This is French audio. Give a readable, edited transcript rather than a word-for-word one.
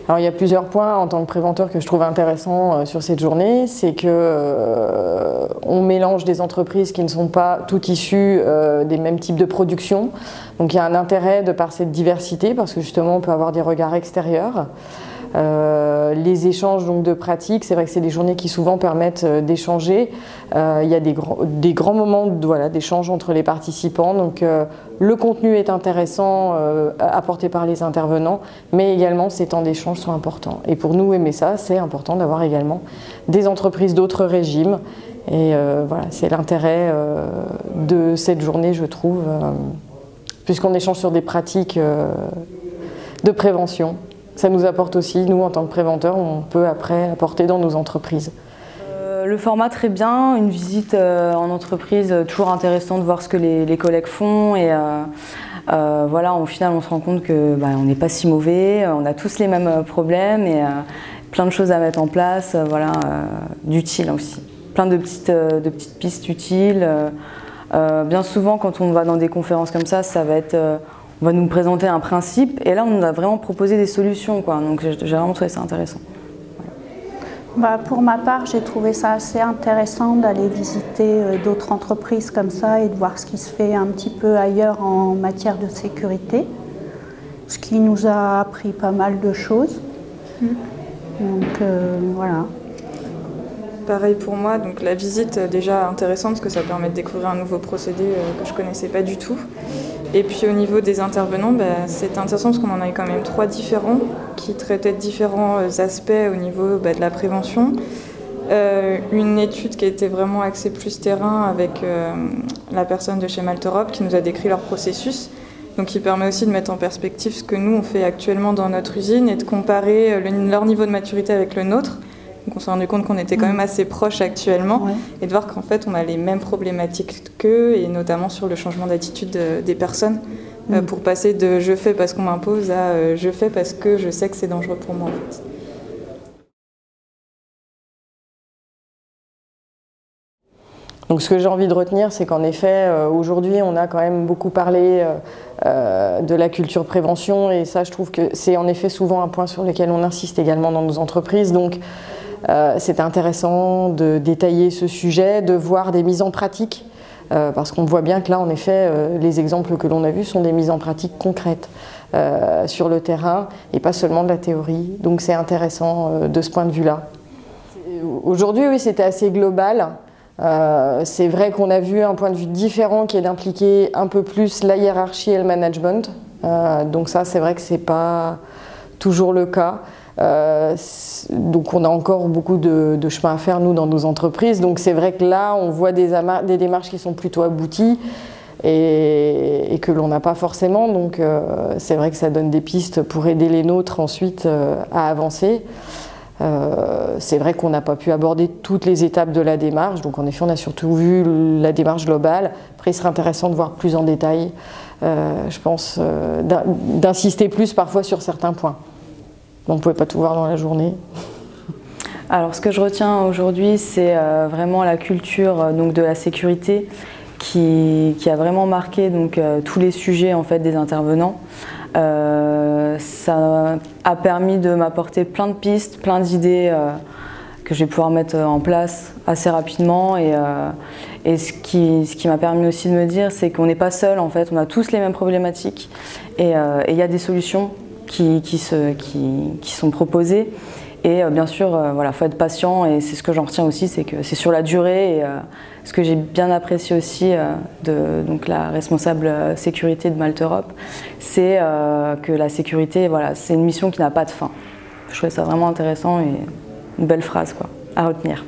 Alors il y a plusieurs points en tant que préventeur que je trouve intéressants sur cette journée. C'est que on mélange des entreprises qui ne sont pas toutes issues des mêmes types de production. Donc il y a un intérêt de par cette diversité parce que justement on peut avoir des regards extérieurs. Les échanges donc, de pratiques, c'est vrai que c'est des journées qui souvent permettent d'échanger. Il y a des grands moments d'échange entre les participants. Donc le contenu est intéressant apporté par les intervenants, mais également ces temps d'échange sont importants. Et pour nous, MSA, c'est important d'avoir également des entreprises d'autres régimes. Et voilà, c'est l'intérêt de cette journée, je trouve, puisqu'on échange sur des pratiques de prévention. Ça nous apporte aussi, nous en tant que préventeurs, on peut après apporter dans nos entreprises. Le format très bien, une visite en entreprise, toujours intéressant de voir ce que les collègues font et voilà, au final on se rend compte que on n'est pas si mauvais, on a tous les mêmes problèmes et plein de choses à mettre en place, voilà, d'utiles aussi. Plein de petites pistes utiles. Bien souvent quand on va dans des conférences comme ça va être on va nous présenter un principe et là on nous a vraiment proposé des solutions, quoi. Donc j'ai vraiment trouvé ça intéressant. Pour ma part, j'ai trouvé ça assez intéressant d'aller visiter d'autres entreprises comme ça et de voir ce qui se fait un petit peu ailleurs en matière de sécurité, ce qui nous a appris pas mal de choses. Donc voilà. Pareil pour moi, donc la visite déjà intéressante parce que ça permet de découvrir un nouveau procédé que je ne connaissais pas du tout. Et puis au niveau des intervenants, c'est intéressant parce qu'on en a eu quand même 3 différents qui traitaient de différents aspects au niveau de la prévention. Une étude qui a été vraiment axée plus terrain avec la personne de chez Malte Europe qui nous a décrit leur processus. Donc qui permet aussi de mettre en perspective ce que nous on fait actuellement dans notre usine et de comparer leur niveau de maturité avec le nôtre. Donc on s'est rendu compte qu'on était quand même assez proches actuellement et de voir qu'en fait on a les mêmes problématiques qu'eux et notamment sur le changement d'attitude des personnes pour passer de je fais parce qu'on m'impose à je fais parce que je sais que c'est dangereux pour moi en fait. Donc ce que j'ai envie de retenir, c'est qu'en effet, aujourd'hui, on a quand même beaucoup parlé de la culture prévention et ça, je trouve que c'est en effet souvent un point sur lequel on insiste également dans nos entreprises. Donc c'est intéressant de détailler ce sujet, de voir des mises en pratique, parce qu'on voit bien que là, en effet, les exemples que l'on a vus sont des mises en pratique concrètes sur le terrain et pas seulement de la théorie. Donc c'est intéressant de ce point de vue-là. Aujourd'hui, oui, c'était assez global. C'est vrai qu'on a vu un point de vue différent qui est d'impliquer un peu plus la hiérarchie et le management. Donc ça, c'est vrai que c'est pas toujours le cas. Donc on a encore beaucoup de chemin à faire, nous, dans nos entreprises. Donc c'est vrai que là, on voit des démarches qui sont plutôt abouties et que l'on n'a pas forcément. Donc c'est vrai que ça donne des pistes pour aider les nôtres ensuite à avancer. C'est vrai qu'on n'a pas pu aborder toutes les étapes de la démarche, donc en effet on a surtout vu la démarche globale. Après il serait intéressant de voir plus en détail, je pense, d'insister plus parfois sur certains points. On ne pouvait pas tout voir dans la journée. Alors ce que je retiens aujourd'hui, c'est vraiment la culture donc, de la sécurité qui a vraiment marqué donc, tous les sujets en fait, des intervenants. Ça a permis de m'apporter plein de pistes, plein d'idées que je vais pouvoir mettre en place assez rapidement et ce qui m'a permis aussi de me dire c'est qu'on n'est pas seul en fait, on a tous les mêmes problématiques et il y a des solutions qui sont proposées et bien sûr voilà, faut être patient et c'est ce que j'en retiens aussi, c'est que c'est sur la durée et ce que j'ai bien apprécié aussi de donc, la responsable sécurité de Malte Europe, c'est que la sécurité, voilà, c'est une mission qui n'a pas de fin. Je trouvais ça vraiment intéressant et une belle phrase quoi, à retenir.